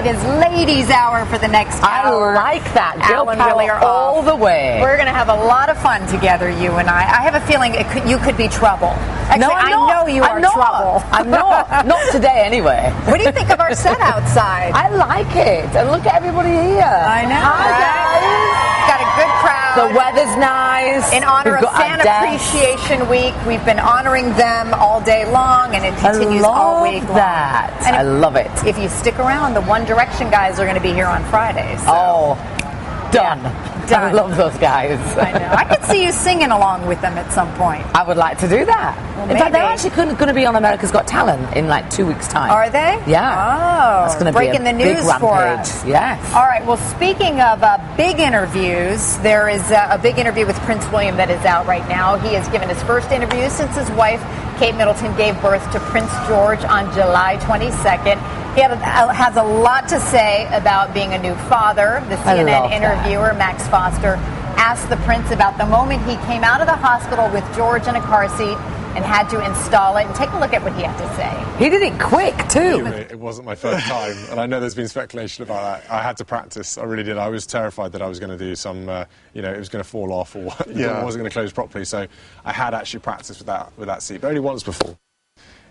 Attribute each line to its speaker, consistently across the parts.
Speaker 1: It is ladies' hour for the next hour.
Speaker 2: I like that. Girl
Speaker 1: Alan
Speaker 2: power
Speaker 1: really are
Speaker 2: all
Speaker 1: off.
Speaker 2: the way.
Speaker 1: We're going to have a lot of fun together, you and I. I have a feeling you could be trouble. Actually,
Speaker 2: No, I'm not.
Speaker 1: I know you
Speaker 2: I'm
Speaker 1: are
Speaker 2: not.
Speaker 1: trouble.
Speaker 2: I'm not. Not today, anyway.
Speaker 1: What do you think of our set outside?
Speaker 2: I like it. And look at everybody here.
Speaker 1: I know.
Speaker 2: Hi,
Speaker 1: Right? Got a good crowd.
Speaker 2: guys. The weather's nice.
Speaker 1: In honor
Speaker 2: We've
Speaker 1: of
Speaker 2: got our
Speaker 1: Fan
Speaker 2: desk.
Speaker 1: Appreciation Week, we've been honoring them all day long, and it continues
Speaker 2: I
Speaker 1: all
Speaker 2: love
Speaker 1: week long.
Speaker 2: that.
Speaker 1: And
Speaker 2: I love it.
Speaker 1: If you stick around, the One Direction guys are going to be here on Friday. So.
Speaker 2: Oh, done.
Speaker 1: done.
Speaker 2: I love those guys.
Speaker 1: I know. I could see you singing along with them at some point.
Speaker 2: I would like to do that.
Speaker 1: Well,
Speaker 2: in fact, they're
Speaker 1: maybe.
Speaker 2: actually going to be on America's Got Talent in like 2 weeks' time.
Speaker 1: Are they?
Speaker 2: Yeah.
Speaker 1: Oh,
Speaker 2: That's going to be
Speaker 1: breaking
Speaker 2: a
Speaker 1: the news
Speaker 2: big
Speaker 1: for
Speaker 2: rampage.
Speaker 1: us.
Speaker 2: Yes.
Speaker 1: All right. Well, speaking of big interviews, there is a big interview with Prince William that is out right now. He has given his first interview since his wife, Kate Middleton, gave birth to Prince George on July 22nd. He has a lot to say about being a new father. The
Speaker 2: I
Speaker 1: CNN
Speaker 2: love that.
Speaker 1: interviewer, Max Foster, asked the prince about the moment he came out of the hospital with George in a car seat and had to install it. And take a look at what he had to say.
Speaker 2: He did it quick, too.
Speaker 3: It wasn't my first time, and I know there's been speculation about that. I had to practice. I really did. I was terrified that I was going to do some, it was going to fall off or it wasn't going to close properly. So I had actually practiced with that seat, but only once before.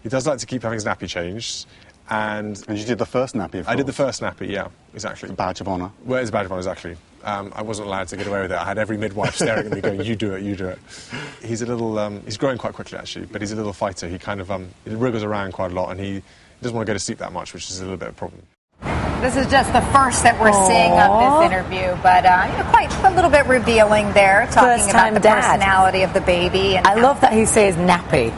Speaker 3: He does like to keep having his nappy changed. And
Speaker 4: you did the first nappy, of course.
Speaker 3: I did the first nappy, yeah, exactly.
Speaker 4: Badge of honour.
Speaker 3: Well, it's a badge of honour, exactly. I wasn't allowed to get away with it. I had every midwife staring at me going, you do it, you do it. He's a little, he's growing quite quickly, actually, but he's a little fighter. He kind of he wriggles around quite a lot, and he doesn't want to go to sleep that much, which is a little bit of a problem.
Speaker 1: This is just the first that we're seeing of this interview, but quite a little bit revealing there, talking
Speaker 2: First-time
Speaker 1: about the
Speaker 2: dad.
Speaker 1: personality of the baby. And
Speaker 2: I love that he says nappy.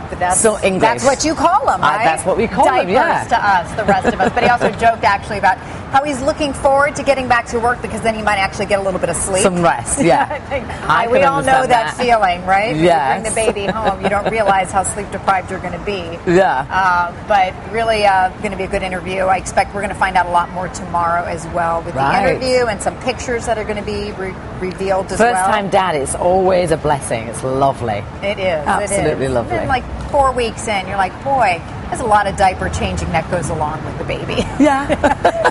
Speaker 1: But that's,
Speaker 2: So English.
Speaker 1: That's what you call them, right?
Speaker 2: That's what we call
Speaker 1: Diapers
Speaker 2: them, yeah.
Speaker 1: to us, the rest of us. But he also joked actually about how he's looking forward to getting back to work because then he might actually get a little bit of sleep.
Speaker 2: Some rest, yeah.
Speaker 1: We all know that feeling, right?
Speaker 2: Yes.
Speaker 1: When you bring the baby home, you don't realize how sleep deprived you're going to be.
Speaker 2: Yeah.
Speaker 1: But really going to be a good interview. I expect we're going to find out a lot more tomorrow as well with
Speaker 2: Right.
Speaker 1: the interview and some pictures that are going to be revealed as well.
Speaker 2: First-time dad is always a blessing. It's lovely.
Speaker 1: It is.
Speaker 2: Absolutely
Speaker 1: it is.
Speaker 2: lovely.
Speaker 1: And then like 4 weeks in, you're like, boy, there's a lot of diaper changing that goes along with the baby.
Speaker 2: Yeah.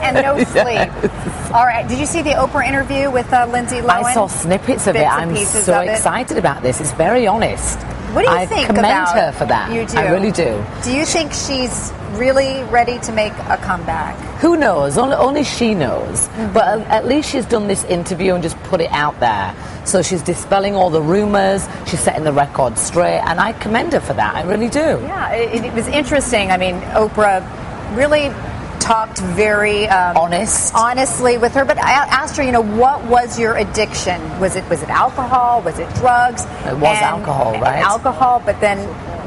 Speaker 1: And no sleep. All right. Did you see the Oprah interview with Lindsay Lohan?
Speaker 2: I saw snippets of it.
Speaker 1: Bits and
Speaker 2: I'm
Speaker 1: pieces
Speaker 2: so
Speaker 1: of it.
Speaker 2: excited about this. It's very honest.
Speaker 1: What do you
Speaker 2: I
Speaker 1: think
Speaker 2: commend
Speaker 1: about
Speaker 2: her for that.
Speaker 1: You do.
Speaker 2: I really do.
Speaker 1: Do you think she's really ready to make a comeback?
Speaker 2: Who knows? Only she knows. But at least she's done this interview and just put it out there. So she's dispelling all the rumours. She's setting the record straight. And I commend her for that. I really do.
Speaker 1: Yeah, it was interesting. I mean, Oprah really talked very honestly with her. But I asked her, what was your addiction? Was it alcohol? Was it drugs?
Speaker 2: It was alcohol, right?
Speaker 1: Alcohol, but then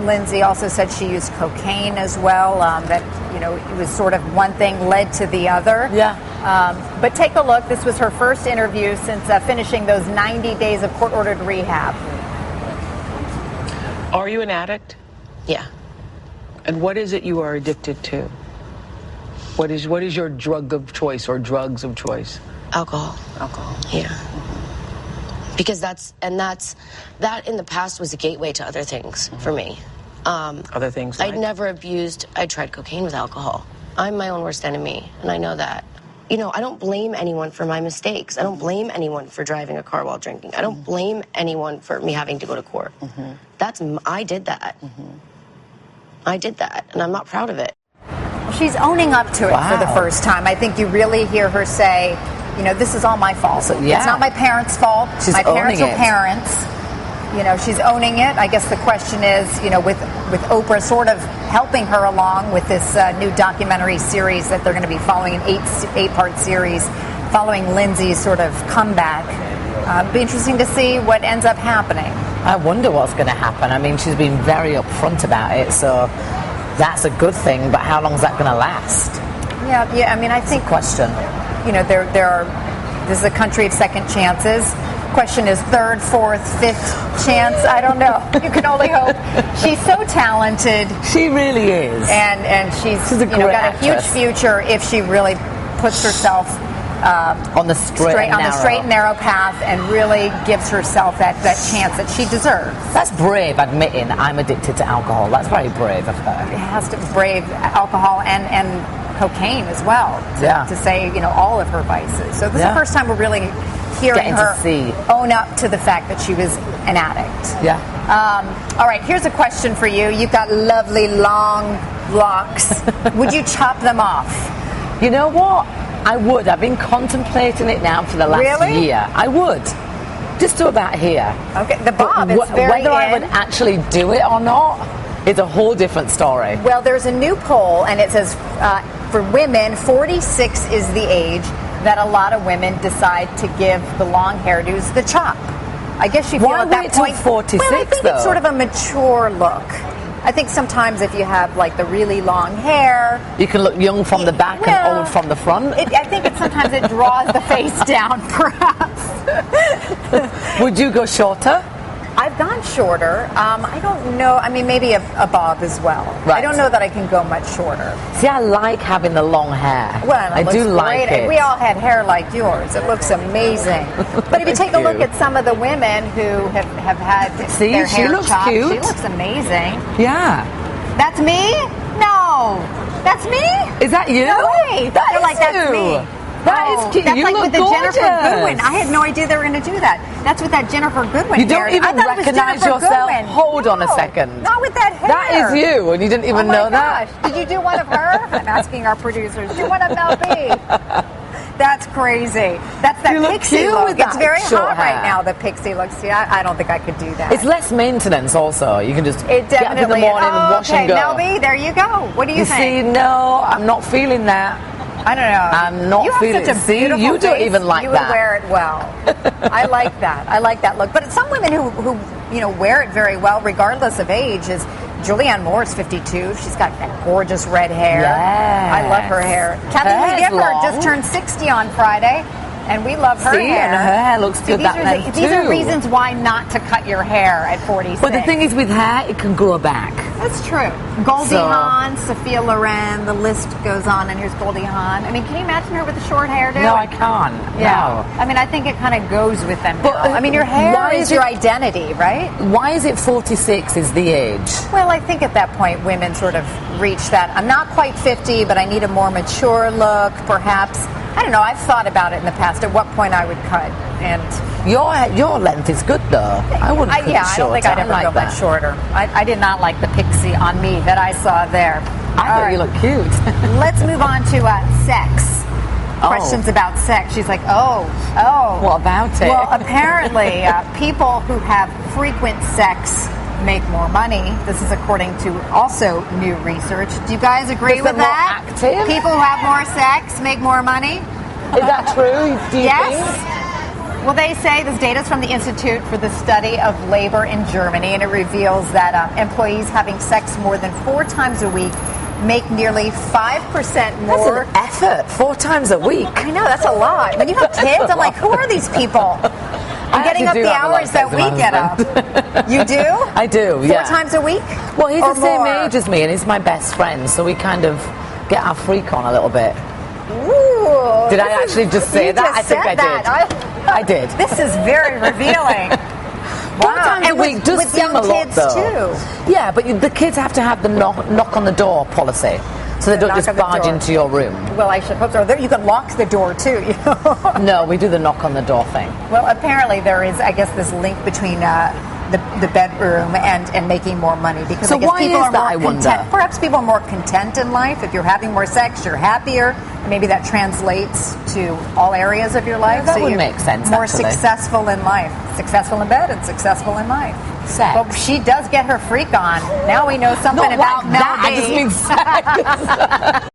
Speaker 1: Lindsay also said she used cocaine as well. That it was sort of one thing led to the other.
Speaker 2: Yeah.
Speaker 1: But take a look. This was her first interview since finishing those 90 days of court-ordered rehab.
Speaker 5: Are you an addict?
Speaker 6: Yeah.
Speaker 5: And what is it you are addicted to? What is your drug of choice or drugs of choice?
Speaker 6: Alcohol.
Speaker 5: Alcohol.
Speaker 6: Yeah. Because that in the past was a gateway to other things for me.
Speaker 5: Other things like?
Speaker 6: I'd never abused, I tried cocaine with alcohol. I'm my own worst enemy, and I know that. I don't blame anyone for my mistakes. I don't blame anyone for driving a car while drinking. I don't blame anyone for me having to go to court. I did that. I did that, and I'm not proud of it.
Speaker 1: She's owning up to it for the first time. I think you really hear her say, this is all my fault.
Speaker 2: Yeah.
Speaker 1: It's not my parents' fault.
Speaker 2: She's
Speaker 1: my parents
Speaker 2: owning
Speaker 1: are
Speaker 2: it.
Speaker 1: parents. She's owning it. I guess the question is, with Oprah sort of helping her along with this new documentary series that they're going to be following, an eight-part series following Lindsay's sort of comeback. It'll be interesting to see what ends up happening.
Speaker 2: I wonder what's going to happen. I mean, she's been very upfront about it, so that's a good thing, but how long is that going to last?
Speaker 1: Yeah. I mean, I think
Speaker 2: Question.
Speaker 1: This is a country of second chances. Question is third, fourth, fifth chance. I don't know. You can only hope. She's so talented.
Speaker 2: She really is.
Speaker 1: And she's
Speaker 2: a great
Speaker 1: got a huge
Speaker 2: actress.
Speaker 1: future if she really puts herself
Speaker 2: on the straight
Speaker 1: and narrow path and really gives herself that chance that she deserves.
Speaker 2: That's brave, admitting I'm addicted to alcohol. That's very brave of her.
Speaker 1: It has to brave alcohol and cocaine as well, to say, all of her vices. So this is the first time we're really hearing
Speaker 2: Getting
Speaker 1: her
Speaker 2: to see.
Speaker 1: own up to the fact that she was an addict.
Speaker 2: Yeah.
Speaker 1: All right, here's a question for you. You've got lovely long locks. Would you chop them off?
Speaker 2: You know what? I would. I've been contemplating it now for the last year. I would. Just to about here.
Speaker 1: Okay, the bob is very
Speaker 2: whether I would actually do it or not is a whole different story.
Speaker 1: Well, there's a new poll, and it says for women, 46 is the age that a lot of women decide to give the long hairdos the chop. I guess you feel
Speaker 2: Why
Speaker 1: at that
Speaker 2: wait till
Speaker 1: point.
Speaker 2: 46,
Speaker 1: well, I think
Speaker 2: though?
Speaker 1: it's sort of a mature look. I think sometimes if you have like the really long hair,
Speaker 2: You can look young from the back and old from the front.
Speaker 1: I think sometimes it draws the face down, perhaps.
Speaker 2: Would you go shorter?
Speaker 1: I've gone shorter. I don't know. I mean, maybe a bob as well.
Speaker 2: Right.
Speaker 1: I don't know that I can go much shorter.
Speaker 2: See, I like having the long hair.
Speaker 1: Well,
Speaker 2: I
Speaker 1: it
Speaker 2: do
Speaker 1: looks
Speaker 2: like
Speaker 1: great.
Speaker 2: it.
Speaker 1: We all had hair like yours. It looks amazing. But if you take a look at some of the women who have had
Speaker 2: See,
Speaker 1: their
Speaker 2: she
Speaker 1: hair
Speaker 2: looks
Speaker 1: chopped,
Speaker 2: cute.
Speaker 1: she looks amazing.
Speaker 2: Yeah.
Speaker 1: That's me? No. That's me?
Speaker 2: Is that you?
Speaker 1: No way.
Speaker 2: That
Speaker 1: They're
Speaker 2: is
Speaker 1: like, that's
Speaker 2: you.
Speaker 1: me.
Speaker 2: That
Speaker 1: Oh,
Speaker 2: is cute.
Speaker 1: That's
Speaker 2: You
Speaker 1: like
Speaker 2: look
Speaker 1: with the
Speaker 2: gorgeous.
Speaker 1: Jennifer Goodwin. I had no idea they were going to do that. That's with that Jennifer Goodwin
Speaker 2: You don't
Speaker 1: hair.
Speaker 2: even
Speaker 1: I thought it was
Speaker 2: recognize
Speaker 1: Jennifer
Speaker 2: yourself.
Speaker 1: Goodwin.
Speaker 2: Hold on a
Speaker 1: No,
Speaker 2: second.
Speaker 1: Not with that hair.
Speaker 2: That is you, and you didn't even
Speaker 1: oh my
Speaker 2: know that.
Speaker 1: gosh. Did you do one of her? I'm asking our producers. Do one of Mel B. That's crazy. That's that
Speaker 2: You look
Speaker 1: pixie
Speaker 2: cute
Speaker 1: look.
Speaker 2: with
Speaker 1: It's
Speaker 2: that
Speaker 1: very
Speaker 2: short
Speaker 1: hot right
Speaker 2: hair.
Speaker 1: now, the pixie look. See, I don't think I could do that.
Speaker 2: It's less maintenance also. You can just
Speaker 1: It
Speaker 2: get up in the
Speaker 1: definitely
Speaker 2: morning
Speaker 1: is.
Speaker 2: and wash
Speaker 1: okay,
Speaker 2: and go.
Speaker 1: Mel B, there you go. What do you
Speaker 2: You
Speaker 1: think?
Speaker 2: see, no, I'm not feeling that.
Speaker 1: I don't know.
Speaker 2: I'm not
Speaker 1: you
Speaker 2: feeling
Speaker 1: have such a
Speaker 2: it. See,
Speaker 1: beautiful
Speaker 2: you don't
Speaker 1: face.
Speaker 2: even like
Speaker 1: you would
Speaker 2: that.
Speaker 1: wear it well. I like that. I like that look. But some women who wear it very well, regardless of age, is Julianne Moore's 52. She's got that gorgeous red hair.
Speaker 2: Yes.
Speaker 1: I love her hair. Kathy
Speaker 2: Her
Speaker 1: Lee
Speaker 2: hair's
Speaker 1: Gifford
Speaker 2: long.
Speaker 1: just turned 60 on Friday, and we love her
Speaker 2: See,
Speaker 1: hair.
Speaker 2: and her hair looks
Speaker 1: See,
Speaker 2: good
Speaker 1: these
Speaker 2: that
Speaker 1: are
Speaker 2: length
Speaker 1: these are
Speaker 2: too.
Speaker 1: reasons why not to cut your hair at 46.
Speaker 2: But the thing is, with hair, it can grow back.
Speaker 1: That's true. Goldie
Speaker 2: So-
Speaker 1: Hawn, Sophia Loren, the list goes on, and here's Goldie Hawn. I mean, can you imagine her with the short hair, dude?
Speaker 2: No, I can't.
Speaker 1: Yeah.
Speaker 2: No.
Speaker 1: I mean, I think it kind of goes with them
Speaker 2: But,
Speaker 1: now. I mean, your hair
Speaker 2: why
Speaker 1: is
Speaker 2: is
Speaker 1: your
Speaker 2: it-
Speaker 1: identity, right?
Speaker 2: Why is it 46 is the age?
Speaker 1: Well, I think at that point, women sort of reach that. I'm not quite 50, but I need a more mature look, perhaps. I don't know. I've thought about it in the past, at what point I would cut. And
Speaker 2: Your length is good though. I wouldn't cut it
Speaker 1: I don't think
Speaker 2: shorter.
Speaker 1: I'd ever
Speaker 2: like
Speaker 1: go
Speaker 2: that.
Speaker 1: much shorter. I did not like the pixie on me that I saw there.
Speaker 2: I
Speaker 1: All
Speaker 2: thought you
Speaker 1: right.
Speaker 2: looked cute.
Speaker 1: Let's move on to sex. Questions about sex. She's like, oh.
Speaker 2: What about it?
Speaker 1: Well, apparently, people who have frequent sex make more money. This is according to also new research. Do you guys agree
Speaker 2: Because
Speaker 1: with
Speaker 2: they're more
Speaker 1: that?
Speaker 2: active?
Speaker 1: People who have more sex make more money?
Speaker 2: Is that true? Do you
Speaker 1: Yes.
Speaker 2: think?
Speaker 1: Well, they say this data is from the Institute for the Study of Labor in Germany, and it reveals that employees having sex more than 4 times a week make nearly 5% more.
Speaker 2: That's an effort. 4 times a week.
Speaker 1: I know, that's a lot. When you have kids, I'm like, who are these people? I'm getting up
Speaker 2: actually do
Speaker 1: the
Speaker 2: have a lot of
Speaker 1: hours that
Speaker 2: sex
Speaker 1: we
Speaker 2: with my
Speaker 1: get up.
Speaker 2: husband.
Speaker 1: You do?
Speaker 2: I do,
Speaker 1: 4
Speaker 2: yeah.
Speaker 1: times a week?
Speaker 2: Well, he's
Speaker 1: Or
Speaker 2: the same
Speaker 1: more?
Speaker 2: age as me, and he's my best friend, so we kind of get our freak on a little bit.
Speaker 1: Ooh.
Speaker 2: Did I
Speaker 1: this
Speaker 2: actually
Speaker 1: is-
Speaker 2: just say
Speaker 1: you
Speaker 2: that?
Speaker 1: just
Speaker 2: I think
Speaker 1: said
Speaker 2: I
Speaker 1: that.
Speaker 2: did. I did.
Speaker 1: This is very revealing.
Speaker 2: 4 times
Speaker 1: and
Speaker 2: a week
Speaker 1: with,
Speaker 2: does
Speaker 1: with
Speaker 2: seem
Speaker 1: young
Speaker 2: a lot,
Speaker 1: kids
Speaker 2: though.
Speaker 1: too.
Speaker 2: Yeah, but the kids have to have the knock on the door policy, so they
Speaker 1: The
Speaker 2: don't
Speaker 1: knock
Speaker 2: just
Speaker 1: on the
Speaker 2: barge
Speaker 1: door.
Speaker 2: into your room.
Speaker 1: Well, I should hope so. You can lock the door too. You know?
Speaker 2: No, we do the knock on the door thing.
Speaker 1: Well, apparently there is, I guess, this link between the bedroom and making more money, because
Speaker 2: So
Speaker 1: I guess
Speaker 2: why
Speaker 1: people
Speaker 2: is
Speaker 1: are
Speaker 2: that,
Speaker 1: more
Speaker 2: I wonder?
Speaker 1: content. Perhaps people are more content in life. If you're having more sex, you're happier. And maybe that translates to all areas of your life.
Speaker 2: that
Speaker 1: so
Speaker 2: would
Speaker 1: you're
Speaker 2: make sense,
Speaker 1: More
Speaker 2: actually.
Speaker 1: successful in life, successful in bed, and successful in life.
Speaker 2: Sex.
Speaker 1: Well, she does get her freak on. Now we know something
Speaker 2: Not
Speaker 1: about
Speaker 2: like
Speaker 1: Mel
Speaker 2: that.
Speaker 1: B.
Speaker 2: I just mean sex.